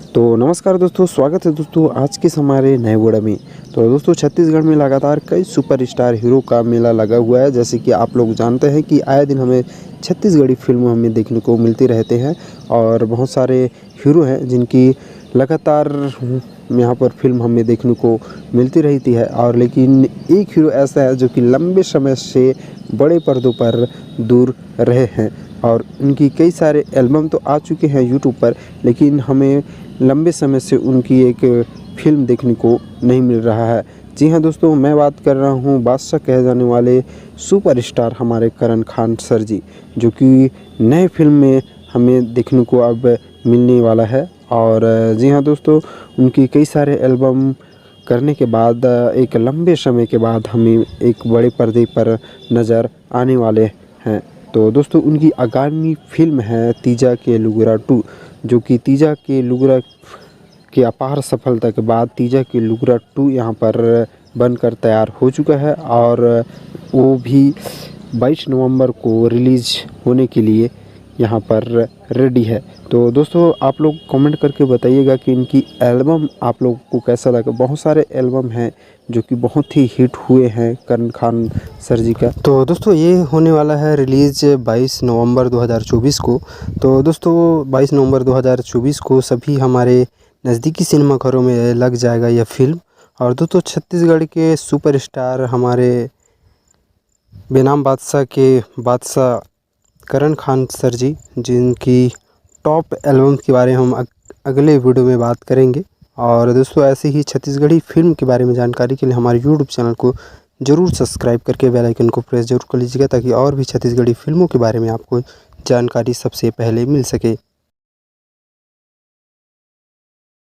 तो नमस्कार दोस्तों, स्वागत है दोस्तों आज के हमारे नए वीडियो में। तो दोस्तों छत्तीसगढ़ में लगातार कई सुपरस्टार हीरो का मेला लगा हुआ है। जैसे कि आप लोग जानते हैं कि आए दिन हमें छत्तीसगढ़ी फिल्म हमें देखने को मिलती रहते हैं और बहुत सारे हीरो हैं जिनकी लगातार यहाँ पर फिल्म हमें देखने को मिलती रहती है। और लेकिन एक हीरो ऐसा है जो कि लंबे समय से बड़े पर्दों पर दूर रहे हैं और उनकी कई सारे एल्बम तो आ चुके हैं यूट्यूब पर, लेकिन हमें लंबे समय से उनकी एक फ़िल्म देखने को नहीं मिल रहा है। जी हाँ दोस्तों, मैं बात कर रहा हूँ बादशाह कहे जाने वाले सुपरस्टार हमारे करण खान सर जी, जो कि नए फिल्म में हमें देखने को अब मिलने वाला है। और जी हाँ दोस्तों, उनकी कई सारे एल्बम करने के बाद एक लंबे समय के बाद हमें एक बड़े पर्दे पर नज़र आने वाले हैं। तो दोस्तों उनकी आगामी फिल्म है तीजा के लुगरा 2, जो कि तीजा के लुगरा की अपार सफलता के बाद तीजा के लुगरा 2 यहाँ पर बनकर तैयार हो चुका है और वो भी 22 नवंबर को रिलीज़ होने के लिए यहाँ पर रेडी है। तो दोस्तों आप लोग कमेंट करके बताइएगा कि इनकी एल्बम आप लोग को कैसा लगा। बहुत सारे एल्बम हैं जो कि बहुत ही हिट हुए हैं करण खान सर जी का। तो दोस्तों ये होने वाला है रिलीज़ 22 नवंबर 2024 को। तो दोस्तों 22 नवंबर 2024 को सभी हमारे नज़दीकी सिनेमाघरों में लग जाएगा यह फिल्म। और दोस्तों छत्तीसगढ़ के सुपरस्टार हमारे बेनाम बादशाह के बादशाह करण खान सर जी, जिनकी टॉप एल्बम के बारे में हम अगले वीडियो में बात करेंगे। और दोस्तों ऐसे ही छत्तीसगढ़ी फिल्म के बारे में जानकारी के लिए हमारे यूट्यूब चैनल को ज़रूर सब्सक्राइब करके बेल आइकन को प्रेस जरूर कर लीजिएगा, ताकि और भी छत्तीसगढ़ी फिल्मों के बारे में आपको जानकारी सबसे पहले मिल सके।